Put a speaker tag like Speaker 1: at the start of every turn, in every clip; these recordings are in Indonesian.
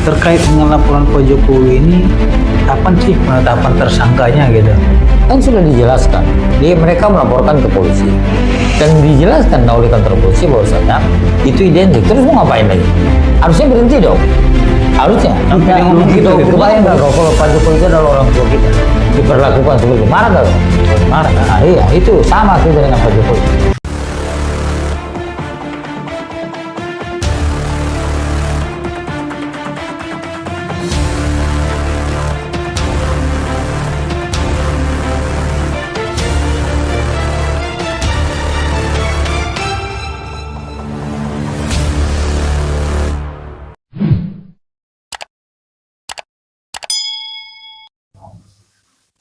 Speaker 1: terkait dengan laporan Pak Jokowi ini, kapan sih penetapan tersangkanya gitu?
Speaker 2: Kan sudah dijelaskan, mereka melaporkan ke polisi dan dijelaskan oleh kantor polisi bahwasanya itu identik. Terus mau ngapain lagi? Harusnya berhenti dong. Harusnya.
Speaker 1: Sampai dia ngomong gitu.
Speaker 2: Kebayang nggak kalau Pak Jokowi itu adalah orang tua kita diperlakukan seperti itu? Marah nggak? Marah. Nah, iya, itu sama kita dengan Pak Jokowi.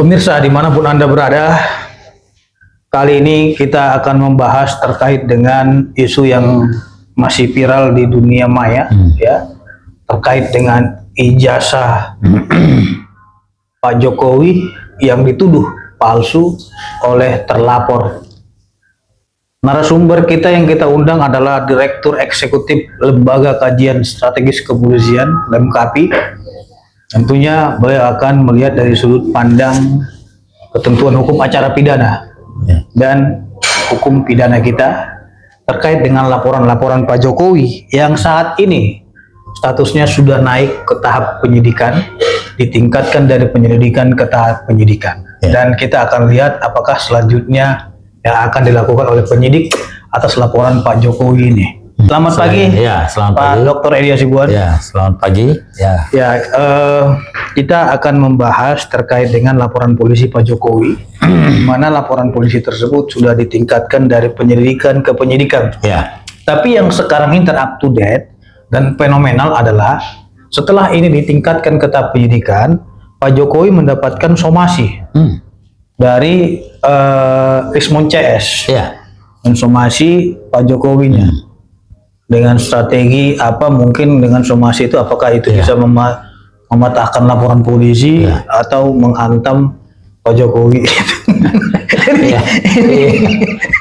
Speaker 1: Pemirsa dimanapun Anda berada, kali ini kita akan membahas terkait dengan isu yang masih viral di dunia maya, ya, terkait dengan ijazah Pak Jokowi yang dituduh palsu oleh terlapor. Narasumber kita yang kita undang adalah Direktur Eksekutif Lembaga Kajian Strategis Kepolisian (LEMKAPI). Tentunya beliau akan melihat dari sudut pandang ketentuan hukum acara pidana dan hukum pidana kita terkait dengan laporan-laporan Pak Jokowi yang saat ini statusnya sudah naik ke tahap penyidikan, ditingkatkan dari penyelidikan ke tahap penyidikan. Dan kita akan lihat apakah selanjutnya yang akan dilakukan oleh penyidik atas laporan Pak Jokowi ini. Selamat pagi,
Speaker 2: selamat
Speaker 1: Pak
Speaker 2: pagi.
Speaker 1: Dr. Edi Hasibuan.
Speaker 2: Selamat pagi.
Speaker 1: Kita akan membahas terkait dengan laporan polisi Pak Jokowi, di mana laporan polisi tersebut sudah ditingkatkan dari penyelidikan ke penyidikan. Tapi yang sekarang ini up to date dan fenomenal adalah setelah ini ditingkatkan ke tahap penyidikan, Pak Jokowi mendapatkan somasi dari Rismon CS, mensomasi Pak Jokowinya. Dengan strategi apa, mungkin dengan somasi itu apakah itu bisa mematahkan laporan polisi atau menghantam Pak Jokowi.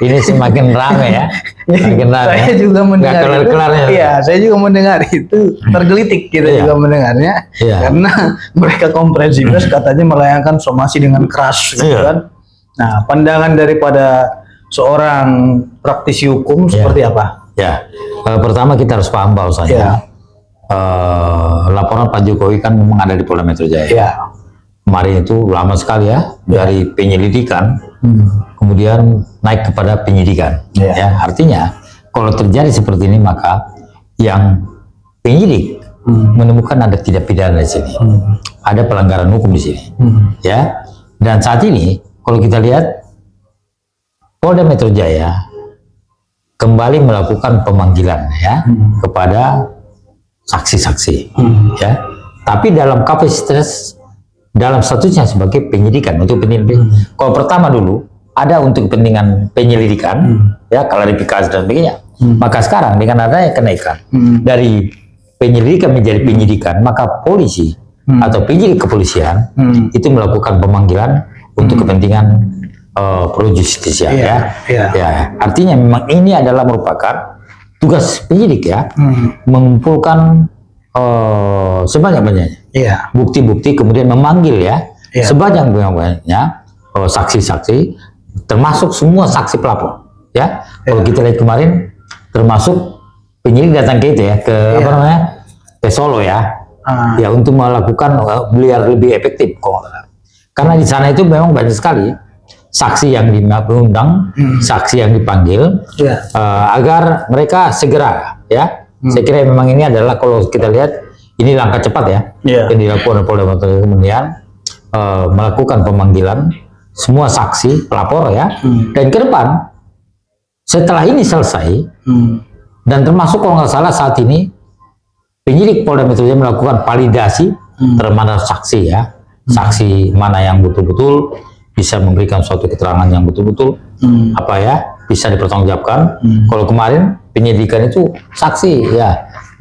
Speaker 2: Ini semakin ramai ya. Semakin ramai.
Speaker 1: Saya juga mendengar itu. Iya, saya juga mendengar itu, tergelitik kita juga mendengarnya, karena mereka komprehensif katanya melayangkan somasi dengan keras, gitu kan. Nah, pandangan daripada seorang praktisi hukum seperti apa?
Speaker 2: Pertama kita harus paham bahwasanya laporan Pak Jokowi kan memang ada di Polda Metro Jaya. Kemarin itu lama sekali dari penyelidikan, kemudian naik kepada penyidikan. Artinya kalau terjadi seperti ini maka yang penyidik menemukan ada tindak pidana di sini, ada pelanggaran hukum di sini, Dan saat ini kalau kita lihat Polda Metro Jaya kembali melakukan pemanggilan kepada saksi-saksi, Tapi dalam kapasitas dalam statusnya sebagai penyidikan untuk penyelidikan. Kalau pertama dulu ada untuk kepentingan penyelidikan, klarifikasi dan sebagainya. Maka sekarang dengan adanya kenaikan dari penyelidikan menjadi penyidikan, maka polisi atau penyidik kepolisian itu melakukan pemanggilan untuk kepentingan pro justisia, Artinya memang ini adalah merupakan tugas penyidik mengumpulkan sebanyak-banyaknya bukti-bukti, kemudian memanggil sebanyak-banyaknya saksi-saksi, termasuk semua saksi pelapor. Kalau kita lihat kemarin, termasuk penyidik datang ke itu ke Solo untuk melakukan biar lebih efektif karena di sana itu memang banyak sekali saksi yang diundang, saksi yang dipanggil, agar mereka segera, Saya kira memang ini adalah, kalau kita lihat, ini langkah cepat yang dilakukan oleh Polda Metro Jaya, kemudian melakukan pemanggilan semua saksi pelapor dan ke depan setelah ini selesai, dan termasuk kalau nggak salah saat ini penyidik Polda Metro Jaya melakukan validasi terhadap saksi, saksi mana yang betul-betul bisa memberikan suatu keterangan yang betul-betul bisa dipertanggungjawabkan. Kalau kemarin penyidikan itu saksi,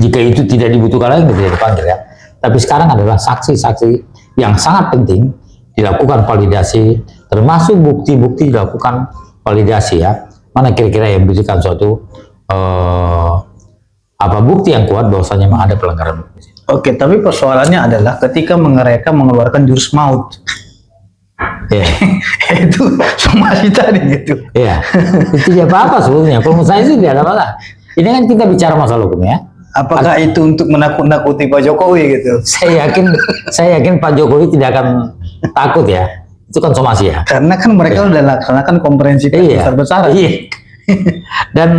Speaker 2: jika itu tidak dibutuhkan lagi tidak dipanggil, Tapi sekarang adalah saksi-saksi yang sangat penting dilakukan validasi, termasuk bukti-bukti dilakukan validasi, mana kira-kira yang memberikan suatu bukti yang kuat bahwasanya memang ada pelanggaran.
Speaker 1: Oke, tapi persoalannya adalah ketika mereka mengeluarkan jurus maut.
Speaker 2: Ya,
Speaker 1: Itu somasi tadi gitu.
Speaker 2: ya. Itu tidak apa-apa sebetulnya. Kalau menurut saya sih tidak ada masalah. Ini kan kita bicara masalah hukum ya.
Speaker 1: Apakah itu untuk menakut-nakuti Pak Jokowi gitu?
Speaker 2: Saya yakin Pak Jokowi tidak akan takut ya. Itu kan somasi ya.
Speaker 1: Karena kan mereka udah laksanakan konferensi pers
Speaker 2: Iya.
Speaker 1: besar-besaran.
Speaker 2: Iya. Dan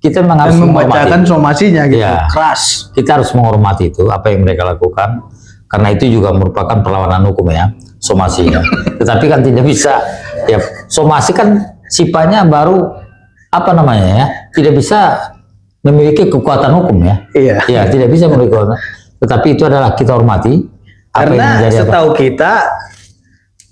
Speaker 2: kita memang harus
Speaker 1: Dan membacakan
Speaker 2: menghormati.
Speaker 1: somasinya gitu,
Speaker 2: Iya.
Speaker 1: keras.
Speaker 2: Kita harus menghormati itu apa yang mereka lakukan karena itu juga merupakan perlawanan hukum ya, somasi ya. Tetapi kan tidak bisa ya, somasi kan sifatnya baru apa namanya ya, tidak bisa memiliki kekuatan hukum ya.
Speaker 1: Iya.
Speaker 2: Ya, tidak bisa memiliki kekuatan. Tetapi itu adalah kita hormati apa yang
Speaker 1: Karena
Speaker 2: menjadi apa.
Speaker 1: setahu kita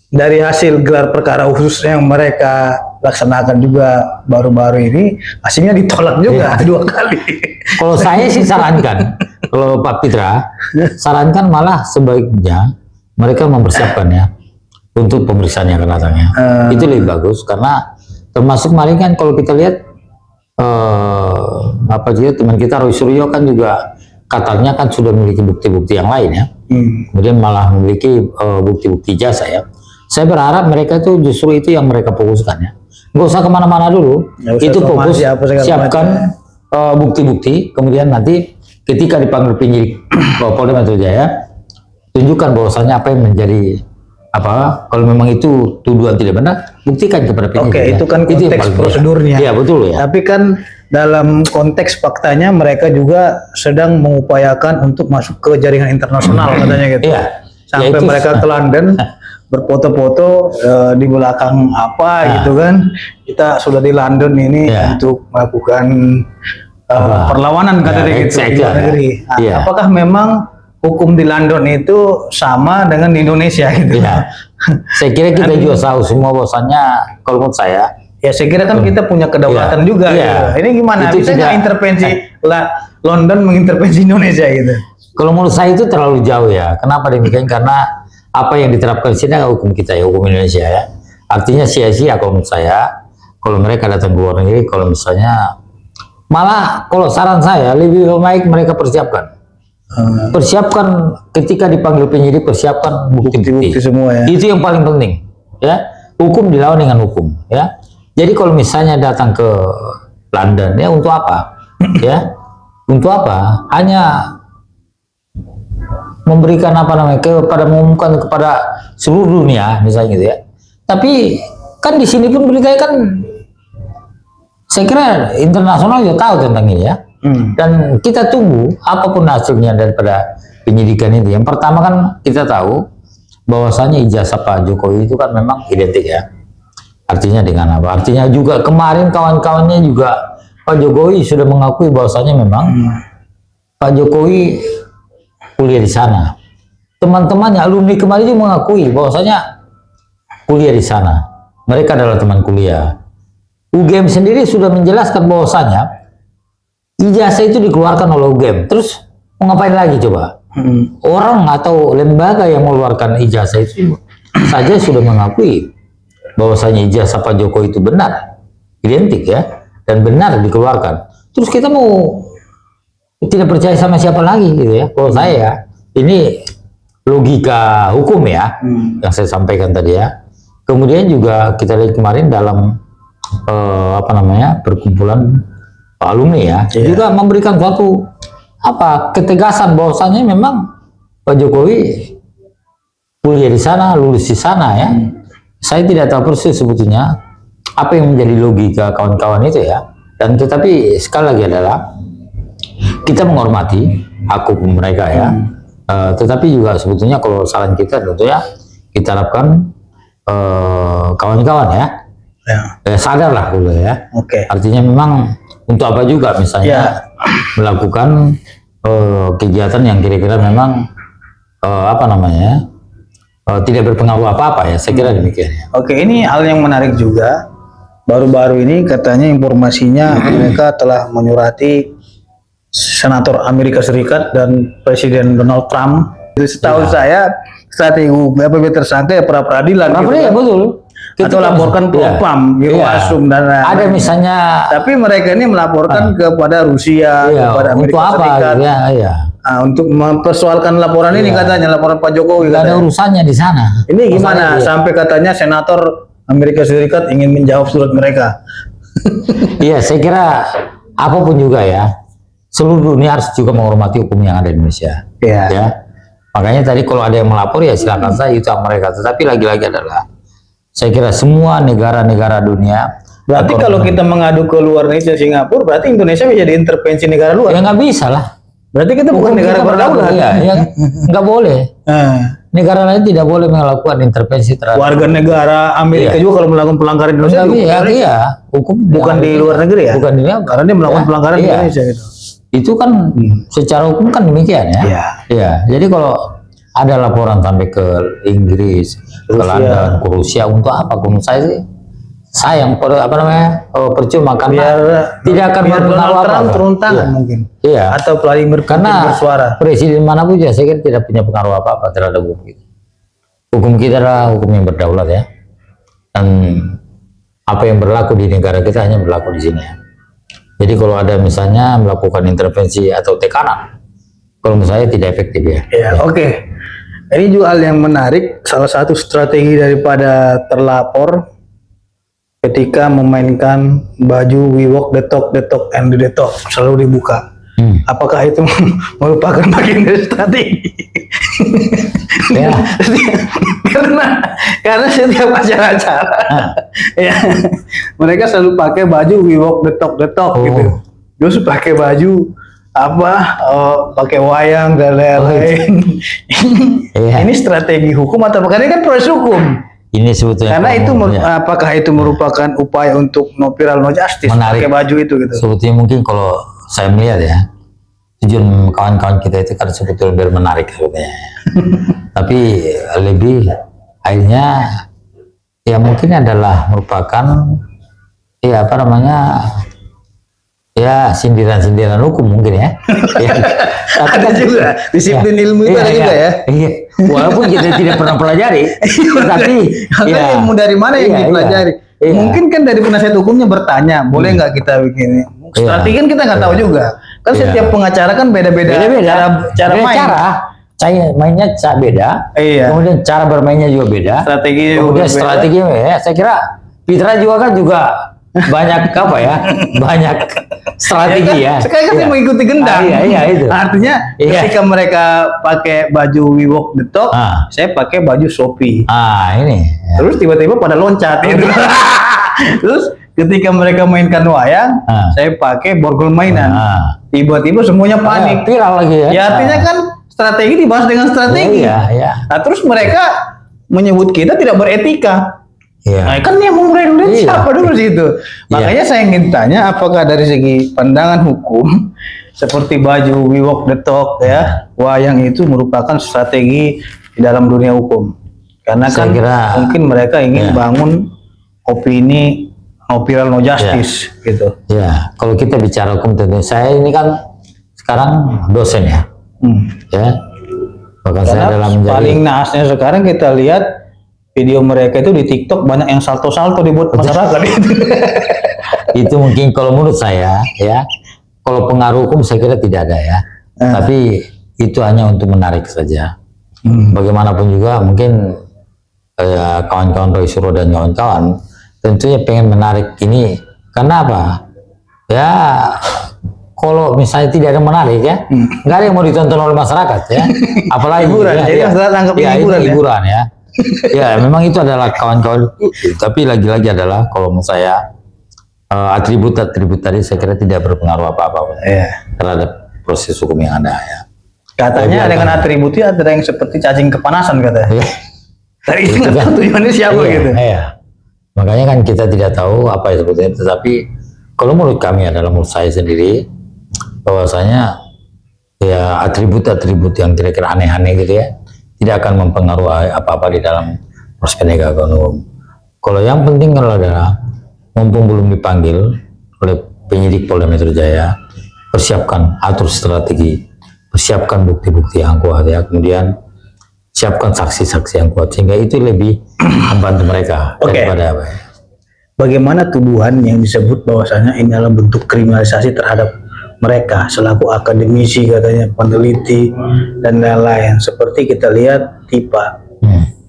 Speaker 1: dari hasil gelar perkara khusus yang mereka laksanakan juga baru-baru ini, hasilnya ditolak juga
Speaker 2: Iya.
Speaker 1: 2 kali.
Speaker 2: Kalau saya sih sarankan, kalau Pak Pitra, sarankan malah sebaiknya mereka mempersiapkan ya untuk pemeriksaan yang akan datang ya. Itu lebih bagus karena termasuk kemarin kan kalau kita lihat apa sih teman kita Roy Suryo kan juga katanya kan sudah memiliki bukti-bukti yang lain ya. Kemudian malah memiliki bukti-bukti jasa ya. Saya berharap mereka itu justru itu yang mereka fokuskan ya. Nggak usah kemana-mana dulu.
Speaker 1: Nggak usah
Speaker 2: Itu fokus
Speaker 1: somasi apa segala
Speaker 2: siapkan bukti-bukti. Kemudian nanti ketika dipanggil penyidik Polda Metro Jaya, tunjukkan bahwasanya apa yang menjadi apa. Kalau memang itu tuduhan tidak benar, buktikan kepada penyidik.
Speaker 1: Oke,
Speaker 2: ya.
Speaker 1: itu kan
Speaker 2: yang
Speaker 1: konteks
Speaker 2: paling
Speaker 1: prosedurnya.
Speaker 2: Iya betul ya.
Speaker 1: Tapi kan dalam konteks faktanya mereka juga sedang mengupayakan untuk masuk ke jaringan internasional katanya gitu.
Speaker 2: Iya.
Speaker 1: Sampai
Speaker 2: Ya, itu-
Speaker 1: mereka ke London berfoto-foto di belakang apa gitu kan. Kita sudah di London ini
Speaker 2: Iya.
Speaker 1: untuk melakukan perlawanan
Speaker 2: Ya,
Speaker 1: katanya gitu di
Speaker 2: exactly,
Speaker 1: luar
Speaker 2: ya.
Speaker 1: negeri. Nah,
Speaker 2: Iya.
Speaker 1: apakah memang hukum di London itu sama dengan di Indonesia gitu?
Speaker 2: Iya. Saya kira kita juga tahu semua bahwasanya kalau menurut saya
Speaker 1: Ya saya kira kan kita punya kedaulatan
Speaker 2: Iya.
Speaker 1: juga
Speaker 2: Iya.
Speaker 1: gitu. Ini gimana?
Speaker 2: Itu
Speaker 1: Bisa nggak
Speaker 2: tidak-
Speaker 1: intervensi London mengintervensi Indonesia gitu?
Speaker 2: kalau menurut saya itu terlalu jauh ya. Kenapa demikian? Karena apa yang diterapkan di sini adalah hukum kita ya, hukum Indonesia ya. Artinya sia-sia kalau menurut saya. Kalau mereka datang ke luar negeri, kalau misalnya malah kalau saran saya lebih baik mereka persiapkan. Persiapkan ketika dipanggil penyidik, persiapkan bukti-bukti.
Speaker 1: Bukti semua ya.
Speaker 2: Itu yang paling penting ya. Hukum dilawan dengan hukum ya. Jadi kalau misalnya datang ke London ya untuk apa? Ya. Untuk apa? Hanya memberikan apa namanya mengumumkan kepada seluruh dunia misalnya gitu ya. Tapi kan di sini pun beritanya kan saya kira internasional juga tahu tentang ini ya. Dan kita tunggu apapun hasilnya daripada penyidikan itu. Yang pertama kan kita tahu bahwasanya ijazah Pak Jokowi itu kan memang identik ya. Artinya dengan apa? Artinya juga kemarin kawan-kawannya juga Pak Jokowi sudah mengakui bahwasanya memang Pak Jokowi kuliah di sana. Teman-temannya alumni kemarin juga mengakui bahwasanya kuliah di sana. Mereka adalah teman kuliah. UGM sendiri sudah menjelaskan bahwasanya ijazah itu dikeluarkan oleh UGM. Terus mau ngapain lagi coba? Orang atau lembaga yang mengeluarkan ijazah itu saja sudah mengakui bahwasanya ijazah Pak Jokowi itu benar, identik ya, dan benar dikeluarkan. Terus kita mau tidak percaya sama siapa lagi gitu ya? Kalau saya ya, ini logika hukum ya yang saya sampaikan tadi ya. Kemudian juga kita lihat kemarin dalam apa namanya perkumpulan alumni ya, juga memberikan suatu apa ketegasan bahwasanya memang Pak Jokowi kuliah di sana, lulus di sana ya. Saya tidak tahu persis sebetulnya apa yang menjadi logika kawan-kawan itu ya. Dan tetapi sekali lagi adalah kita menghormati hak hukum mereka ya. Tetapi juga sebetulnya kalau saran kita tentunya kita harapkan kawan-kawan ya, sadarlah dulu ya.
Speaker 1: Oke.
Speaker 2: Artinya memang untuk apa juga misalnya melakukan kegiatan yang kira-kira memang apa namanya tidak berpengaruh apa-apa ya. Saya kira demikian ya.
Speaker 1: Oke, ini hal yang menarik juga. Baru-baru ini katanya informasinya mereka telah menyurati Senator Amerika Serikat dan Presiden Donald Trump. Setahu saya strategi BPB tersangka ya pra peradilan.
Speaker 2: Apa
Speaker 1: gitu
Speaker 2: ya
Speaker 1: kan.
Speaker 2: betul.
Speaker 1: Atau laporkan propam, Irwasum dan lain-lain.
Speaker 2: Ada misalnya
Speaker 1: Tapi mereka ini melaporkan kepada Rusia, kepada
Speaker 2: untuk
Speaker 1: Amerika
Speaker 2: apa
Speaker 1: Serikat.
Speaker 2: ya,
Speaker 1: untuk mempersoalkan laporan ini katanya, laporan Pak Jokowi
Speaker 2: Nggak ada
Speaker 1: katanya.
Speaker 2: urusannya di sana.
Speaker 1: Ini gimana?
Speaker 2: Masalahnya dia-
Speaker 1: Sampai katanya senator Amerika Serikat ingin menjawab surat mereka.
Speaker 2: Iya, saya kira apapun juga ya, seluruh dunia harus juga menghormati hukum yang ada di Indonesia.
Speaker 1: Iya.
Speaker 2: Ya, makanya tadi kalau ada yang melapor ya silakan saja, itu hak mereka. Tetapi lagi-lagi adalah, saya kira semua negara-negara dunia.
Speaker 1: Berarti kalau kita mengadu ke luar negeri Singapura, berarti Indonesia bisa diintervensi negara luar.
Speaker 2: ya nggak bisa lah.
Speaker 1: Berarti kita bukan
Speaker 2: Hukum
Speaker 1: negara
Speaker 2: kita
Speaker 1: berdaulat.
Speaker 2: Iya, ya, nggak boleh. Negara lain tidak boleh melakukan intervensi terhadap.
Speaker 1: Warga negara Amerika juga kalau melakukan pelanggaran Indonesia
Speaker 2: Tapi
Speaker 1: dihukum
Speaker 2: ya,
Speaker 1: Indonesia.
Speaker 2: iya, hukum
Speaker 1: Bukan di luar negeri ya?
Speaker 2: Bukan di luar.
Speaker 1: Karena dia melakukan
Speaker 2: Ya,
Speaker 1: pelanggaran di
Speaker 2: iya.
Speaker 1: Indonesia gitu.
Speaker 2: Itu kan secara hukum kan demikian ya.
Speaker 1: Iya.
Speaker 2: Iya. Jadi kalau ada laporan sampai ke Inggris, ke London, ke Rusia, untuk apa? Menurut saya sih sayang, percuma karena tidak akan
Speaker 1: biar
Speaker 2: berpengaruh
Speaker 1: Donald Trump
Speaker 2: apa-apa.
Speaker 1: turun tangan
Speaker 2: Iya.
Speaker 1: mungkin.
Speaker 2: Iya.
Speaker 1: Atau Vladimir Putin
Speaker 2: Karena
Speaker 1: bersuara.
Speaker 2: presiden manapun ya saya kira tidak punya pengaruh apa-apa terhadap hukum kita. Hukum kita adalah hukum yang berdaulat ya. Dan apa yang berlaku di negara kita hanya berlaku di sini ya. Jadi kalau ada misalnya melakukan intervensi atau tekanan, kalau menurut saya tidak efektif ya.
Speaker 1: Ya, oke. Ini juga hal yang menarik. Salah satu strategi daripada terlapor ketika memainkan baju We Walk the Talk and Do the Talk selalu dibuka. Apakah itu merupakan bagian dari strategi?
Speaker 2: Ya.
Speaker 1: karena setiap acara-acara ya mereka selalu pakai baju We Walk the Talk gitu. Terus pakai baju pakai wayang dan lain-lain.
Speaker 2: Iya.
Speaker 1: Ini strategi hukum atau bukan? Ini kan proses hukum.
Speaker 2: Ini sebetulnya
Speaker 1: Karena itu
Speaker 2: ya,
Speaker 1: apakah itu merupakan upaya untuk no viral no justice
Speaker 2: Menarik.
Speaker 1: pakai baju itu gitu.
Speaker 2: sebetulnya mungkin kalau saya melihat ya, tujuan kawan-kawan kita itu kan sebetulnya biar menarik sebetulnya. Tapi lebih akhirnya ya mungkin adalah merupakan ya ya sindiran-sindiran hukum mungkin ya. Ya. Tapi
Speaker 1: Ada juga disiplin ilmu itu ada juga ya.
Speaker 2: Iya. Walaupun kita tidak pernah pelajari, tapi
Speaker 1: Makanya ilmu dari mana yang dipelajari?
Speaker 2: Iya.
Speaker 1: Mungkin kan dari penasihat hukumnya bertanya, boleh nggak kita bikin? Strategi kan kita nggak tahu juga. Kan
Speaker 2: Iya.
Speaker 1: setiap pengacara kan beda-beda cara
Speaker 2: Beda
Speaker 1: main.
Speaker 2: Saya mainnya beda.
Speaker 1: Iya.
Speaker 2: Kemudian cara bermainnya juga beda.
Speaker 1: Strategi
Speaker 2: Kemudian strategi ya, saya kira Fitra juga banyak banyak strategi ya.
Speaker 1: Sekarang kan
Speaker 2: Iya.
Speaker 1: dia mengikuti gendang.
Speaker 2: Iya, itu.
Speaker 1: Artinya
Speaker 2: Iya.
Speaker 1: ketika mereka pakai baju We Walk the Talk, saya pakai baju Shopee.
Speaker 2: Ini. Ya.
Speaker 1: Terus tiba-tiba pada loncat gitu. Terus ketika mereka mainkan wayang, saya pakai borgol mainan. Tiba-tiba semuanya panik.
Speaker 2: Viral lagi ya.
Speaker 1: Ya artinya kan strategi dibahas dengan strategi.
Speaker 2: Iya.
Speaker 1: Nah, terus mereka menyebut kita tidak beretika.
Speaker 2: Iya.
Speaker 1: Nah, kan yang memulai dulu
Speaker 2: Iya.
Speaker 1: siapa dulu sih itu? Makanya saya ingin tanya apakah dari segi pandangan hukum seperti baju We Walk the Talk ya, wayang itu merupakan strategi di dalam dunia hukum. Karena
Speaker 2: Saya
Speaker 1: kan
Speaker 2: kira,
Speaker 1: mungkin mereka ingin bangun opini no viral no justice gitu.
Speaker 2: Ya, kalau kita bicara hukum tentu saya ini kan sekarang dosen ya. Ya. Bahkan saya
Speaker 1: Karena
Speaker 2: dalam menjadi
Speaker 1: paling naasnya sekarang kita lihat video mereka itu di TikTok banyak yang salto-salto dibuat masyarakat itu.
Speaker 2: itu mungkin kalau menurut saya ya, kalau pengaruh hukum saya kira tidak ada ya. Tapi itu hanya untuk menarik saja. Bagaimanapun juga mungkin kawan-kawan Roy Suryo dan kawan-kawan tentunya pengen menarik ini karena apa? Ya kalau misalnya tidak ada menarik ya, nggak ada yang mau ditonton oleh masyarakat ya. Apalagi
Speaker 1: Hiburan, jadi masyarakat anggap
Speaker 2: ya,
Speaker 1: hiburan ya?
Speaker 2: hiburan ya. Ya memang itu adalah kawan-kawan. Tapi lagi-lagi adalah kalau menurut saya atribut-atribut tadi saya kira tidak berpengaruh apa-apa terhadap proses hukum yang ada ya.
Speaker 1: Katanya dengan atributnya ada yang seperti cacing kepanasan katanya.
Speaker 2: Ya.
Speaker 1: Tadi itu nggak tahu tujuannya siapa
Speaker 2: Iya,
Speaker 1: gitu.
Speaker 2: iya. Makanya kan kita tidak tahu apa yang sebetulnya, tetapi kalau menurut kami adalah menurut saya sendiri bahwasanya ya atribut-atribut yang kira-kira aneh-aneh gitu ya tidak akan mempengaruhi apa-apa di dalam proses penegakan hukum. Kalau yang penting adalah mumpung belum dipanggil oleh penyidik Polda Metro Jaya, persiapkan, atur strategi, persiapkan bukti-bukti yang kuat ya, kemudian siapkan saksi-saksi yang kuat sehingga itu lebih membantu mereka daripada apa ya.
Speaker 1: Bagaimana tuduhan yang disebut bahwasanya ini adalah bentuk kriminalisasi terhadap mereka selaku akademisi, katanya peneliti dan lain-lain. Seperti kita lihat Tipa,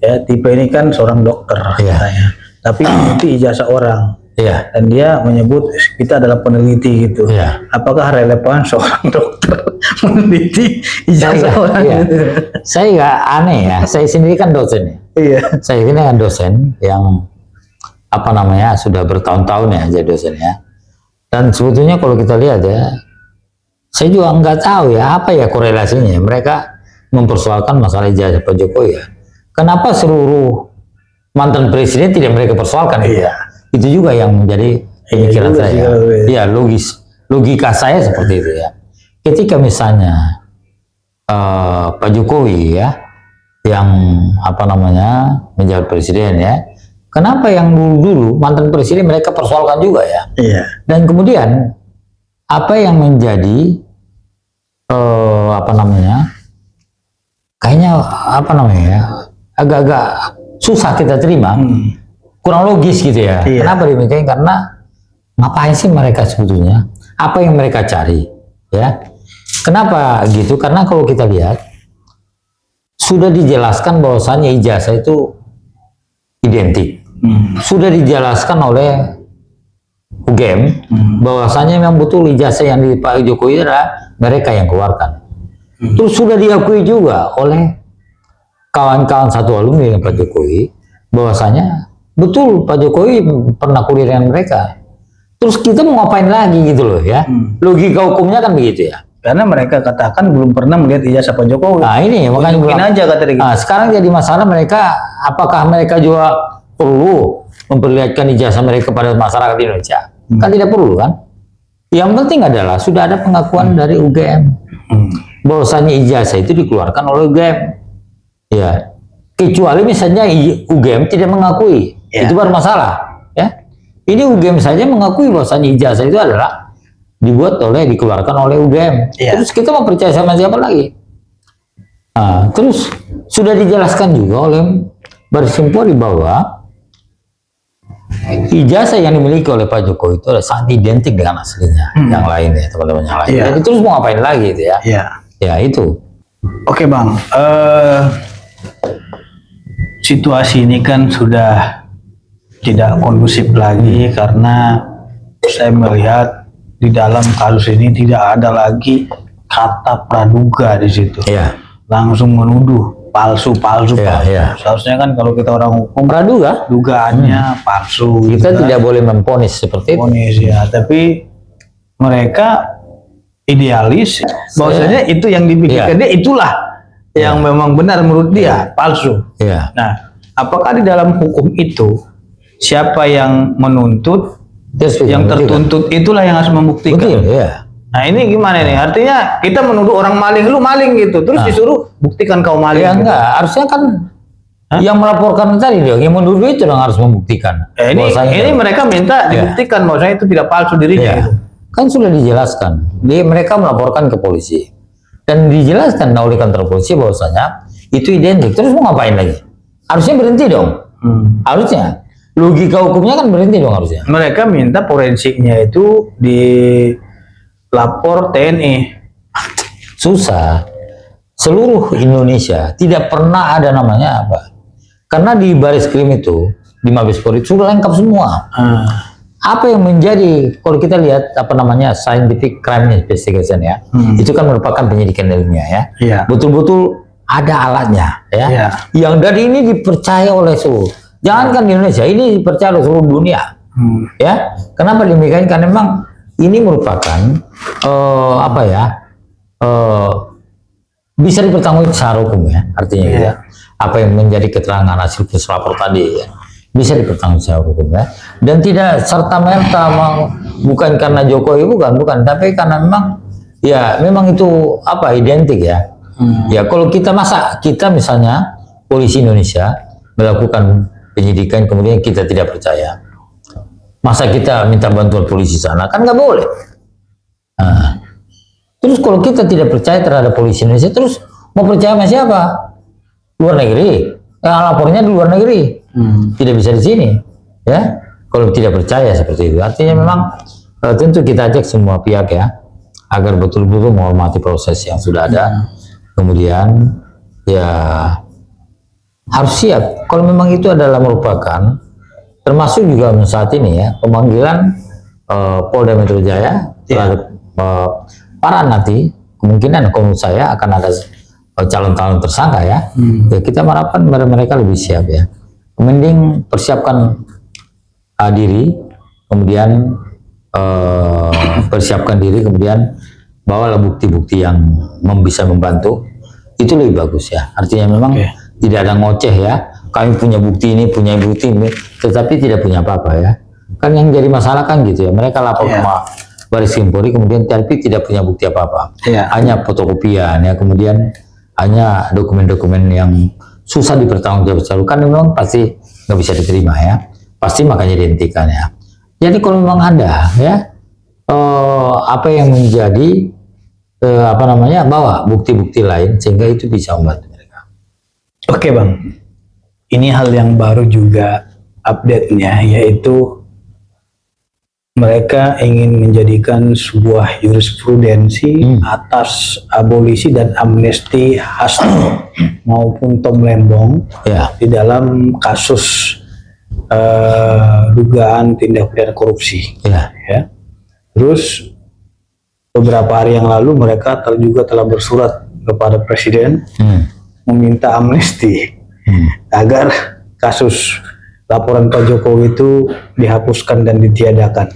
Speaker 1: ya Tipa ini kan seorang dokter katanya, tapi itu ijazah orang.
Speaker 2: Iya.
Speaker 1: Dan dia menyebut kita adalah peneliti gitu.
Speaker 2: Iya.
Speaker 1: Apakah relevan seorang dokter meneliti ijazah orang?
Speaker 2: Iya.
Speaker 1: Gitu?
Speaker 2: Saya nggak aneh ya. Saya sendiri kan dosen ya.
Speaker 1: Iya.
Speaker 2: Saya ini kan dosen yang apa namanya sudah bertahun-tahun ya jadi dosen ya. Dan sebetulnya kalau kita lihat ya, saya juga nggak tahu ya apa ya korelasinya. Mereka mempersoalkan masalah ijazah Pak Jokowi ya. Kenapa seluruh mantan presiden tidak mereka persoalkan?
Speaker 1: Iya.
Speaker 2: Itu juga yang menjadi pemikiran saya. Iya, logika saya seperti itu ya. Ketika misalnya Pak Jokowi ya, yang apa namanya menjadi presiden ya, kenapa yang dulu mantan presiden mereka persoalkan juga ya?
Speaker 1: Iya.
Speaker 2: Dan kemudian apa yang menjadi apa namanya? Kayaknya apa namanya ya? Agak-agak susah kita terima. Kurang logis gitu ya.
Speaker 1: Iya.
Speaker 2: Kenapa demikian? Karena ngapain sih mereka sebetulnya? Apa yang mereka cari? Ya. Kenapa gitu? Karena kalau kita lihat sudah dijelaskan bahwasannya ijazah itu identik. Sudah dijelaskan oleh UGM bahwasannya memang betul ijazah yang di Pak Jokowi adalah mereka yang keluarkan. Terus sudah diakui juga oleh kawan-kawan satu alumni dengan Pak Jokowi bahwasanya betul Pak Jokowi pernah kuliah dengan mereka. Terus kita mau ngapain lagi gitu loh ya. Logika hukumnya kan begitu ya.
Speaker 1: Karena mereka katakan belum pernah melihat ijazah Pak Jokowi.
Speaker 2: Nah ini makanya
Speaker 1: mungkin aja kata dia.
Speaker 2: Nah, sekarang jadi masalah mereka, apakah mereka juga perlu memperlihatkan ijazah mereka pada masyarakat Indonesia? Kan tidak perlu kan. Yang penting adalah sudah ada pengakuan dari UGM bahwasanya ijazah itu dikeluarkan oleh UGM. Ya. Kecuali misalnya UGM tidak mengakui, itu baru masalah. Ya. Ini UGM saja mengakui bahwasanya ijazah itu adalah dikeluarkan oleh UGM. Terus kita mau percaya sama siapa lagi? Nah, terus sudah dijelaskan juga oleh Baris Krim Polri bahwa ijazah yang dimiliki oleh Pak Jokowi itu adalah sangat identik dengan aslinya yang lain ya teman-teman yang lain. Jadi terus mau ngapain lagi itu ya? Ya itu.
Speaker 1: Oke Bang, situasi ini kan sudah tidak kondusif lagi karena saya melihat di dalam kasus ini tidak ada lagi kata praduga di situ. Langsung menuduh palsu. Seharusnya kan kalau kita orang hukum
Speaker 2: praduga,
Speaker 1: dugaannya palsu.
Speaker 2: Kita tidak boleh memponis seperti itu.
Speaker 1: Ya, tapi mereka idealis bahwasanya itu yang dipikirkan dia itulah yang memang benar menurut dia palsu. Nah, apakah di dalam hukum itu siapa yang menuntut, yang tertuntut itulah yang harus membuktikan?
Speaker 2: Betul,
Speaker 1: Nah ini gimana nih? Artinya kita menuduh orang maling, lu maling gitu, terus disuruh buktikan kau maling.
Speaker 2: Ya enggak, harusnya kan yang melaporkan tadi dong, yang menuduh itu dong harus membuktikan.
Speaker 1: Ini mereka minta dibuktikan bahwasanya itu tidak palsu dirinya. Gitu.
Speaker 2: Kan sudah dijelaskan, mereka melaporkan ke polisi dan dijelaskan oleh kantor polisi bahwasanya itu identik. Terus mau ngapain lagi? Harusnya berhenti dong. Harusnya logika hukumnya kan berhenti dong harusnya. Mereka minta forensiknya itu di lapor TNI. Susah. Seluruh Indonesia tidak pernah ada namanya apa. Karena di Baris Krim itu, di Mabes Polri sudah lengkap semua. Apa yang menjadi, kalau kita lihat apa namanya scientific crime investigation ya, itu kan merupakan penyidikan ilmiah ya. Betul-betul ada alatnya ya. Yang dari ini dipercaya oleh seluruh. Jangankan di Indonesia, ini dipercaya oleh seluruh dunia. Ya. Kenapa demikian? Karena memang ini merupakan apa ya bisa dipertanggungjawabkan secara hukum ya artinya gitu ya. Apa yang menjadi keterangan hasil puslapor tadi ya bisa dipertanggungjawabkan secara hukum ya, dan tidak serta merta bukan karena Jokowi bukan tapi karena memang itu apa identik ya. Ya kalau kita misalnya polisi Indonesia melakukan penyidikan kemudian kita tidak percaya, masa kita minta bantuan polisi sana? Kan nggak boleh. Terus kalau kita tidak percaya terhadap polisi Indonesia, terus mau percaya sama siapa? Luar negeri. Lapornya di luar negeri. Tidak bisa di sini. Ya, kalau tidak percaya seperti itu. Artinya memang tentu kita ajak semua pihak ya agar betul-betul menghormati proses yang sudah ada. Kemudian ya harus siap kalau memang itu adalah merupakan, termasuk juga saat ini ya, pemanggilan Polda Metro Jaya terhadap para nanti kemungkinan kalau menurut saya akan ada calon-calon tersangka ya. Ya kita mengharapkan mereka lebih siap ya. Mending persiapkan diri, kemudian persiapkan diri, kemudian bawalah bukti-bukti yang bisa membantu, itu lebih bagus ya. Artinya memang tidak ada ngoceh ya, kami punya bukti ini, punya bukti ini, tetapi tidak punya apa-apa ya. Kan yang jadi masalah kan gitu ya, mereka lapor ke Baris Krim Polri, kemudian tapi tidak punya bukti apa-apa, hanya fotokopian ya, kemudian hanya dokumen-dokumen yang susah dipertanggungjawabkan, kan memang pasti nggak bisa diterima ya, pasti makanya dihentikan ya. Jadi kalau memang ada ya apa yang menjadi bawa bukti-bukti lain sehingga itu bisa membantu mereka.
Speaker 1: Oke Bang, ini hal yang baru juga update-nya, yaitu mereka ingin menjadikan sebuah jurisprudensi atas abolisi dan amnesti Hasto maupun Tom Lembong di dalam kasus dugaan tindak pidana korupsi. Ya. Terus beberapa hari yang lalu mereka juga telah bersurat kepada Presiden meminta amnesti agar kasus laporan Pak Jokowi itu dihapuskan dan ditiadakan.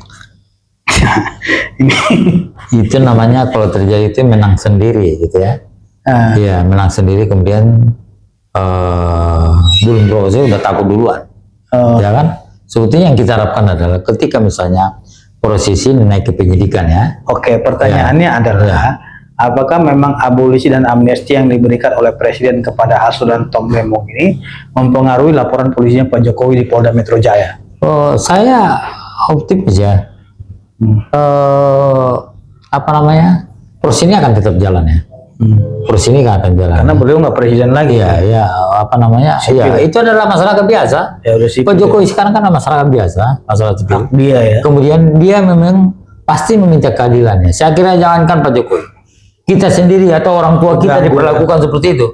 Speaker 2: Itu namanya kalau terjadi itu menang sendiri gitu ya. Iya, menang sendiri, kemudian belum proses udah takut duluan. Ya kan? Sebetulnya yang kita harapkan adalah ketika misalnya proses ini naik ke penyidikan ya.
Speaker 1: Oke, pertanyaannya adalah apakah memang abolisi dan amnesti yang diberikan oleh Presiden kepada Hasto dan Tom Lembong ini mempengaruhi laporan polisinya Pak Jokowi di Polda Metro Jaya?
Speaker 2: Saya optimis ya. Proses ini akan tetap jalan ya. Proses ini akan jalan.
Speaker 1: Karena beliau nggak presiden lagi.
Speaker 2: Ya, itu adalah masyarakat biasa. Pak Jokowi sekarang kan masyarakat biasa, masalah sipil.
Speaker 1: Dia ya.
Speaker 2: Kemudian dia memang pasti meminta keadilannya. Saya kira jangankan Pak Jokowi, kita sendiri atau orang tua kita diperlakukan seperti itu,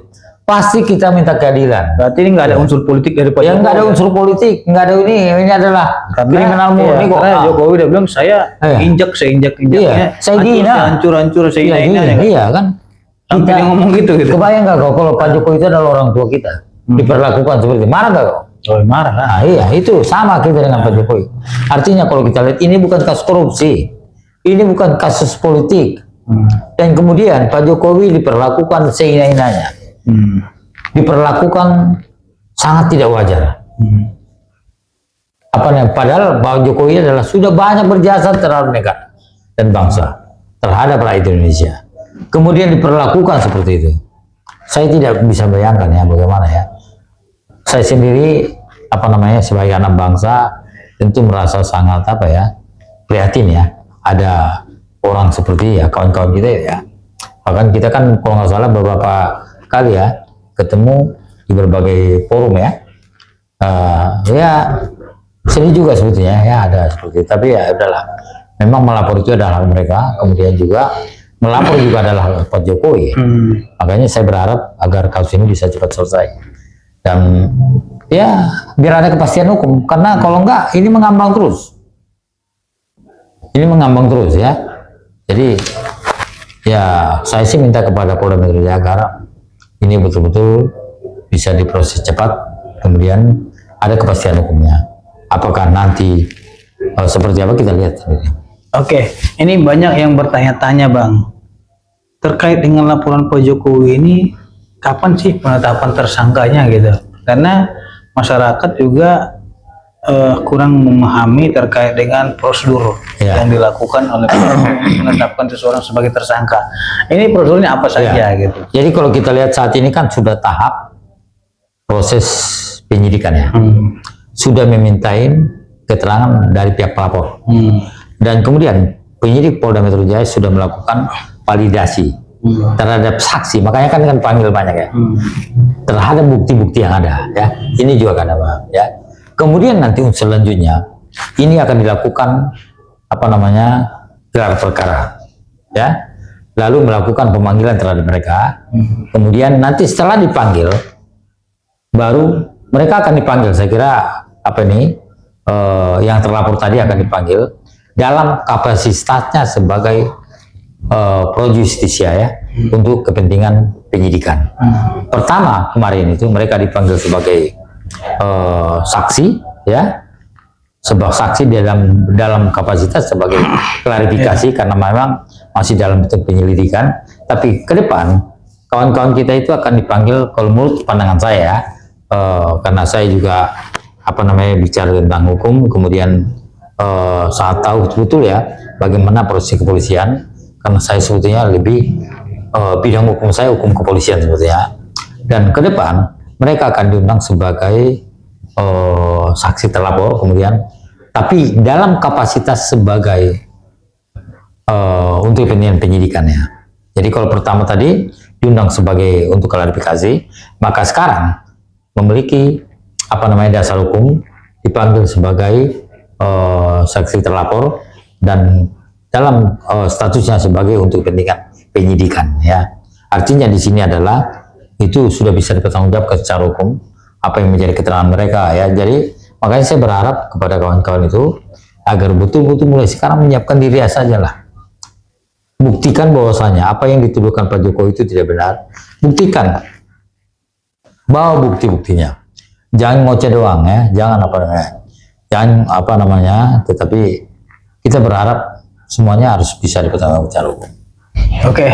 Speaker 2: pasti kita minta keadilan.
Speaker 1: Berarti ini nggak ada unsur politik dari Pak Jokowi.
Speaker 2: Nggak ada unsur politik, nggak ada ini adalah kriminal murni kok.
Speaker 1: Karena Jokowi udah bilang saya seinjak-injaknya, hancur-hancur seinjak-injaknya.
Speaker 2: Iya kan.
Speaker 1: Sampai dia ngomong gitu.
Speaker 2: Kebayang nggak kok kalau Pak Jokowi itu adalah orang tua kita diperlakukan seperti itu, marah nggak kok?
Speaker 1: Oh, marah lah.
Speaker 2: Nah, iya, itu sama kita dengan Pak Jokowi. Artinya kalau kita lihat ini bukan kasus korupsi, ini bukan kasus politik. Dan kemudian Pak Jokowi diperlakukan seina-inanya, diperlakukan sangat tidak wajar. Padahal Pak Jokowi adalah sudah banyak berjasa terhadap negara dan bangsa, terhadap rakyat Indonesia. Kemudian diperlakukan seperti itu. Saya tidak bisa bayangkan ya bagaimana ya. Saya sendiri sebagai anak bangsa tentu merasa sangat prihatin ya. Ada orang seperti ya kawan-kawan kita ya. Bahkan kita kan kalau nggak salah beberapa kali ya ketemu di berbagai forum ya. Sedih juga sebetulnya ya ada seperti itu. Tapi ya udahlah. Memang melapor itu adalah mereka. Kemudian juga melapor juga adalah Pak Jokowi. Makanya saya berharap agar kasus ini bisa cepat selesai. Dan ya biar ada kepastian hukum. Karena kalau enggak ini mengambang terus. Ini mengambang terus ya. Jadi ya saya sih minta kepada Polda Metro Jaya agar ini betul-betul bisa diproses cepat. Kemudian ada kepastian hukumnya. Apakah nanti seperti apa kita lihat.
Speaker 1: Oke, ini banyak yang bertanya-tanya Bang, terkait dengan laporan Pak Jokowi ini, kapan sih penetapan tersangkanya gitu? Karena masyarakat juga kurang memahami terkait dengan prosedur yang dilakukan oleh menetapkan seseorang sebagai tersangka. Ini prosedurnya apa saja gitu?
Speaker 2: Jadi kalau kita lihat saat ini kan sudah tahap proses penyidikan ya, sudah memintain keterangan dari pihak pelapor. Dan kemudian penyidik Polda Metro Jaya sudah melakukan validasi terhadap saksi, makanya kan panggil banyak ya, terhadap bukti-bukti yang ada ya. Ini juga kan ya. Kemudian nanti selanjutnya ini akan dilakukan gelar perkara ya. lalu melakukan pemanggilan terhadap mereka. Kemudian nanti setelah dipanggil, baru mereka akan dipanggil. Saya kira apa ini yang terlapor tadi akan dipanggil dalam kapasitasnya sebagai pro justisia ya, untuk kepentingan penyidikan. Pertama kemarin itu mereka dipanggil sebagai saksi ya, sebagai saksi dalam kapasitas sebagai klarifikasi karena memang masih dalam bentuk penyelidikan. Tapi ke depan kawan-kawan kita itu akan dipanggil, kalau menurut pandangan saya karena saya juga apa namanya bicara tentang hukum, kemudian sangat tahu betul ya bagaimana proses kepolisian, karena saya sebetulnya lebih bidang hukum saya hukum kepolisian sebetulnya. Dan ke depan mereka akan diundang sebagai saksi terlapor, kemudian tapi dalam kapasitas sebagai untuk kepentingan penyidikannya. Jadi kalau pertama tadi diundang sebagai untuk klarifikasi, maka sekarang memiliki apa namanya dasar hukum dipanggil sebagai saksi terlapor dan dalam statusnya sebagai untuk kepentingan penyidikan ya. Artinya di sini adalah itu sudah bisa dipertanggungjawabkan secara hukum apa yang menjadi keterangan mereka ya. Jadi makanya saya berharap kepada kawan-kawan itu agar betul-betul mulai sekarang menyiapkan diri saja lah. Buktikan bahwasanya apa yang dituduhkan Pak Jokowi itu tidak benar. Buktikan, bawa bukti-buktinya. Jangan ngoceh doang ya, jangan apa namanya, tetapi kita berharap semuanya harus bisa dipertanggungjawabkan secara hukum.
Speaker 1: Oke,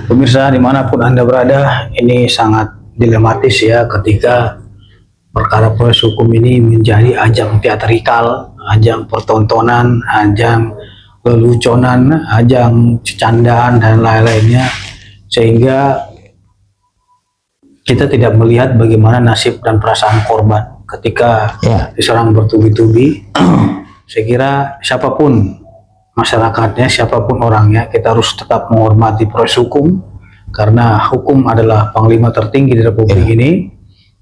Speaker 1: pemirsa dimanapun Anda berada, ini sangat dilematis ya ketika perkara proses hukum ini menjadi ajang teatrikal, ajang pertontonan, ajang leluconan, ajang candaan dan lain-lainnya, sehingga kita tidak melihat bagaimana nasib dan perasaan korban ketika diserang bertubi-tubi. Saya kira siapapun masyarakatnya, siapapun orangnya, kita harus tetap menghormati proses hukum, karena hukum adalah panglima tertinggi di Republik ini.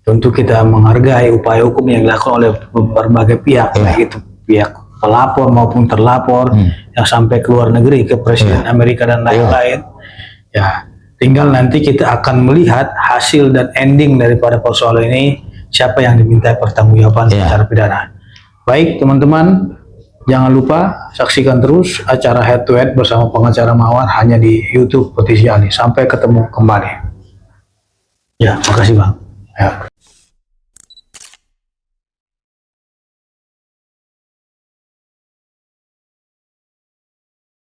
Speaker 1: Tentu kita menghargai upaya hukum yang dilakukan oleh berbagai pihak, baik itu pihak pelapor maupun terlapor, yang sampai ke luar negeri, ke Presiden Amerika dan lain-lain. Ya, tinggal nanti kita akan melihat hasil dan ending daripada persoalan ini, siapa yang diminta pertanggungjawaban secara pidana. Baik teman-teman, jangan lupa saksikan terus acara Head to Head bersama pengacara Mawar hanya di YouTube Petisi Ali. Sampai ketemu kembali. Ya, makasih Bang. Ya.